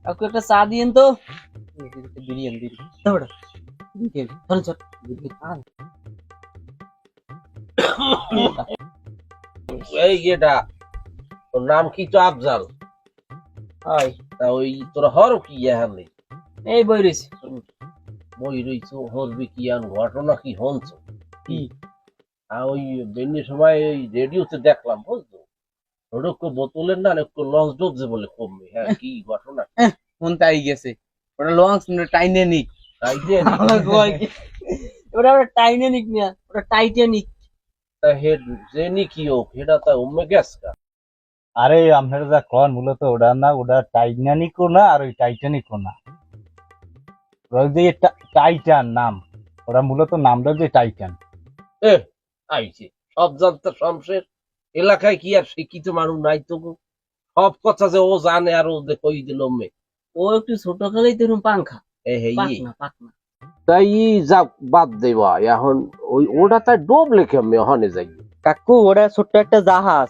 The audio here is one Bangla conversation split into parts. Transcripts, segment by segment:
কাকু একটা চা দিয়েন তো। বিরিয়ানি দিন তাহলে চল চল। এই এটা তোর নাম কি তো আফজাল? হয় তা ওই তোর হর কি এখানে এই বই রয়েছে। বই রইছো হরবি কি আর ঘটনা কি হনছ কি ওই বেনি সময় ওই রেডিওতে দেখলাম বুঝছো ওরকম বোতলের না একটু লঞ্চ ডুবছে বলে কমবে। হ্যাঁ কি ঘটনা? ফোন তাই গেছে ওটা লঞ্চ টাইটানিক। তাই যে ওটা ওটা টাইটানিক না, ওটা টাইটানিক। তা হেড জেনি কি হোক হেটা তা উম্মে গেছে আরে আপনারা যা কন মূলত ওটা না, ওটা টাইটানিকও না আর ওই টাইটানিকও না, ওরা যে টাইটান নাম, ওরা মূলত নামটা যে টাইটান। এ আইছে সব জানতে শমশের এলাকায় কি আর শিক্ষিত মানুষ নাই তো গো? সব কথা যে ও জানে আর ও কই দিল মে ও একটু ছোট কালেই তো এরকম পাংখা এ হে পাকনা পাকনা। তাই যা বাদ দেবা এখন ওই ওটা তাই ডোব লেখে আমি ওখানে যাই কাকু ওটা ছোট্ট একটা জাহাজ,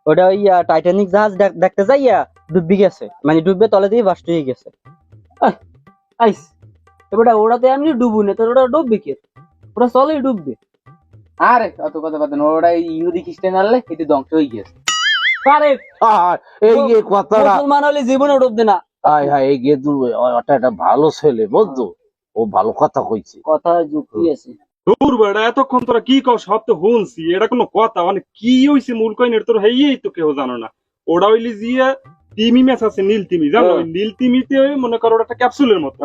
ওটা ওই টাইটানিক জাহাজ দেখতে যাইয়া ডুববি গেছে, মানে ডুববে তলে দিয়ে বাস্ট হয়ে গেছে। আইস এবারে ওটাতে এমনি ডুবু না, তোর ওটা ডুববে কে? ওটা চলেই ডুববে। আরে অত কথা বাদ দেন, ওরা ইহুদি খ্রিস্টান আনলে এটি ধ্বংস হয়ে গেছে। আরে এই যে কথাটা মুসলমান হলে জীবনে ডুববে না। হাই হাই এই গেদু ওটা একটা ভালো ছেলে বুঝছো, ও ভালো কথা কইছে। কথা যুক্তি আছে। দূর বেড়া এতক্ষণ তোরা কি কও সব তো শুনছি, এটা কোনো কথা মানে কি হইছে মূল কইনের তোর হেই তো কেউ জানো না। ওটা হইলি জিয়া তিমি ম্যাচ আছে নীল তিমি, জানো ওই নীল তিমিতে মনে করো ওটা একটা ক্যাপসুলের মতো,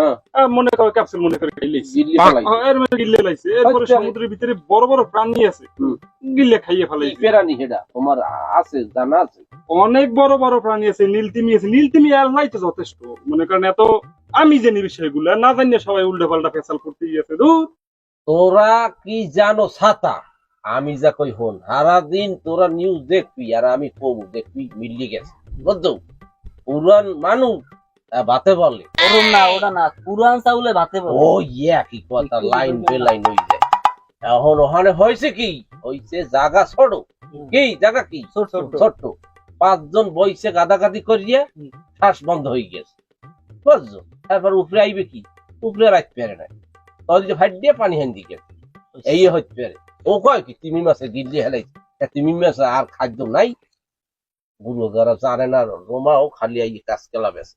মনে করো ক্যাপসুল মনে করে খাইলেছে এর মধ্যে গিলে লাইছে, এরপরে সমুদ্রের ভিতরে বড় বড় প্রাণী আছে গিলে খাইয়ে ফেলাইছে। পেরানি হেডা তোমার আছে জানা আছে? অনেক বড় বড় প্রাণী আছে, নীল তিমি আছে, নীল তিমি আল্লাহ তো যথেষ্ট, মনে করেন এত আমি জানি বিষয়গুলো না জানিয়ে সবাই উল্টা পাল্টা ফেসাল করতে গিয়েছে। দূর তোরা কি জানো ছাতা? আমি যা কই হন সারাদিন তোরা নিউজ দেখবি আর আমি কবু দেখবি মিলিয়ে গেছে বুঝছো। পুরান মানুষ ভাতে বলে ওরম না, ওটা না, পুরান চাউলে ভাতে বলে। ও ইয়া কি কথা লাইন বে লাইন হয়ে যায়। এখন ওখানে হয়েছে কি হয়েছে জায়গা ছোট, কি জায়গা কি ছোট্ট, 5 জন বইছে গাদাগাদি করিয়া শ্বাস বন্ধ হয়ে গেছে বুঝছো। তারপর উপরে আইবে কি উপরে রাখতে পারে না, তাহলে ফাইট দিয়ে পানি হান দিয়ে গেছে এই হইতে পারে। ও কয় কি তিমি মাছে গিল্লি হেলাইছে, তিমি মাছে আর খাদ্য নাই। বুড়ো যারা জানে না রোমাও খালি আই কাজ কেলা বেছে।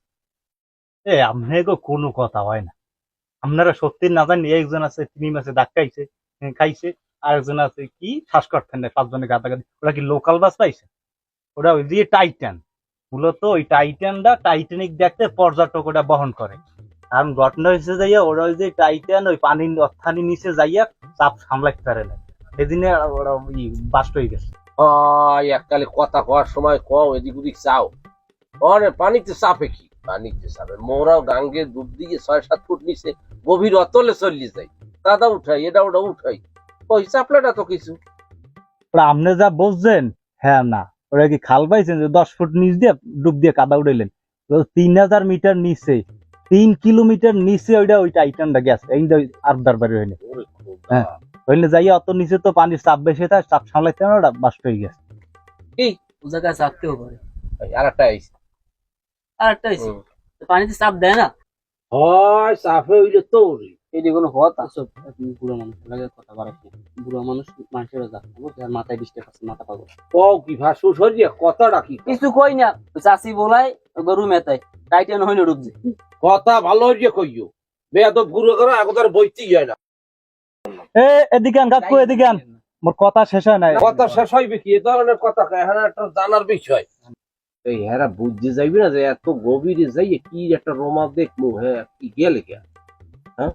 আপনাকে কোনো কথা হয় না, আপনারা সত্যি না জানি একজন আছে তিনি মাসে ধাক্কাইছে খাইছে, আর একজন আছে কি শ্বাস করতেন না, 5 জনে গাদাগাদি। ওরা কি লোকাল বাস পাইছে? ওটা ওই যে টাইটান, মূলত ওই টাইটানটা টাইটানিক দেখতে পর্যটক ওটা বহন করে। কারণ ঘটনা হয়েছে যাইয়া ওরা ওই যে টাইটান ওই পানির অথানি নিচে যাইয়া চাপ সামলাইতে পারে না, সেদিনে ওরা বাস্ট হয়ে গেছে। এককালে কথা কওয়ার সময় কও এদিক ওদিক চাও, অনেক পানিতে চাপে কি পানিতে চাপে মোরাও গাঙ্গে ডুব দিয়ে 6-7 ফুট নিচে গভীর অতলে চলে যাই, কাদা উঠাই এটা ওটা উঠাই, ওই চাপলে না তো কিছু। ওরা আপনি যা বুঝছেন হ্যাঁ না, ওরা কি খাল পাইছেন যে 10 ফুট নিচ দিয়ে ডুব দিয়ে কাদা উড়াইলেন? 3000 মিটার নিচে 3 কিলোমিটার নিচে ওইটা ওই টাইটানটা গেছে, এই আবদার বাড়ি হইলে হ্যাঁ হইলে যাইয়া অত নিচে তো পানির চাপ বেশি থাকে, চাপ সামলাইতে না, ওটা বাস্ট হয়ে গেছে। এই ও জায়গায় চাপতেও পারে। আর একটা আইছে আর একটা আছে পানিতে চাপ দেয় না, হয় চাপে হইলে তো এটি কোনো কথা। তুমি বুড়ো মানুষ লাগে কথা বাড়াইছ না, বুড়ো মানুষ মানুষেরা যাক আর মাথায় ডিস্টার্ব আছে, মাথা পাগল। কও কি ভাসু সরিয়ে কথাটা কি কিছু কই না, চাষি বলাই গরু মেতাই টাইটান হইলে ডুবছে। কথা ভালো হইয়ে কইও, বেয়াদব গুরু করে আগদার বইতেই হয় না। এদিকে আন কাকু, এদিকে আন, মোর কথা শেষ হয় নাই। কথা শেষ হইবে কি এ ধরনের কথা এখানে একটা জানার বিষয়। এই হেরা বুঝতে যাইবি না যে এত গভীরে যাইয়ে কি একটা রোমা দেখবো। হ্যাঁ কি গেলে কে হ্যাঁ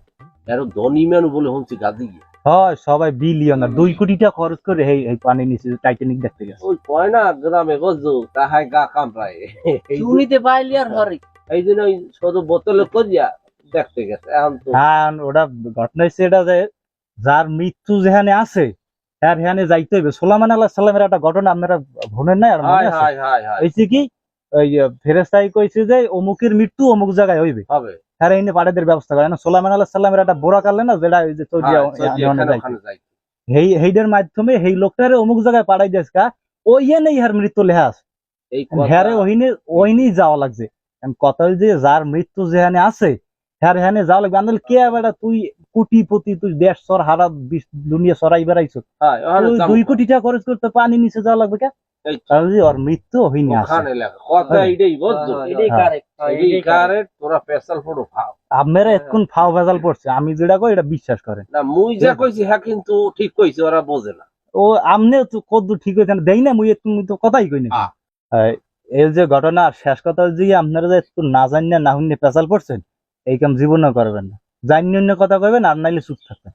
এর ধনী মানুষ বলে শুনছি গাদি গিয়ে হয় সবাই বিলিয়নার, 2 কোটি টাকা খরচ করে এই পানির নিচে টাইটানিক দেখতে গেছে। ওই কয় না গ্রামে গজু তাহাই গা কামড়ায়, শুনিতে পাইলি আর হরে এই জন্য ওই শুধু বোতলে করিয়া দেখতে গেছে। এখন তো হ্যাঁ ওটা ঘটনা হচ্ছে এটা যে যার মৃত্যু যেখানে আছে তার এখানে যাইতে হইবে। সুলাইমান আলাইহিস সালামের একটা ঘটনা আপনারা ভুলেন নাই? আর মনে হাই আছে? হাই হাই হাই হইছে কি ওই ফেরেশতাই কইছে যে অমুকের মৃত্যু অমুক জায়গায় হইবে, হবে তারা এনে পাড়াদের ব্যবস্থা করে না। সুলাইমান আলাইহিস সালামের একটা বোরা কাটলেন না, যেটা ওই যে তৈরিয়া ওখানে যাই হেইডের মাধ্যমে এই লোকটারে অমুক জায়গায় পাঠাই দিয়েছে, ওই নেই ইহার মৃত্যু লেখা আছে, এই হ্যারে ওইনে যাওয়া লাগছে। কথা হল যে যার মৃত্যু যেখানে আছে হ্যানে যাওয়া লাগবে আন্দোলন কে বেটা তুই কোটিপতি তুই দেশ সর হারা দুনিয়া সরাই বেড়াইছো হ্যাঁ ওখানে তুই যাবো। 2 কোটি টাকা খরচ করতে পানি নিচে যাওয়া লাগবে কে এই তো। কারণ যে ওর মৃত্যু হইনি আছে ওখানে লেখা কথা এইটাই বুঝছো এটাই হ্যাঁ। কারেক্ট এইটাই কারেক্ট তোরা পেশাল ফটো ভাও আপনারা এখন ফাও ভেজাল পড়ছে আমি যেটা কই এটা বিশ্বাস করেন না মুই যা কইছি হ্যাঁ কিন্তু ঠিক কইছি ওরা বোঝে না ও আমনে তো কদ্দু ঠিক হইছে না দেই না মুই একটু তো কথাই কই না হ্যাঁ। এই যে ঘটনা শেষ কথা যে আপনারা যে একটু না জানিয়ে না হুন্নে পেশাল পড়ছেন এই কাম জীবনও করবেন না জানিয়ে অন্য কথা কইবেন আর নাইলে চুপ থাকবেন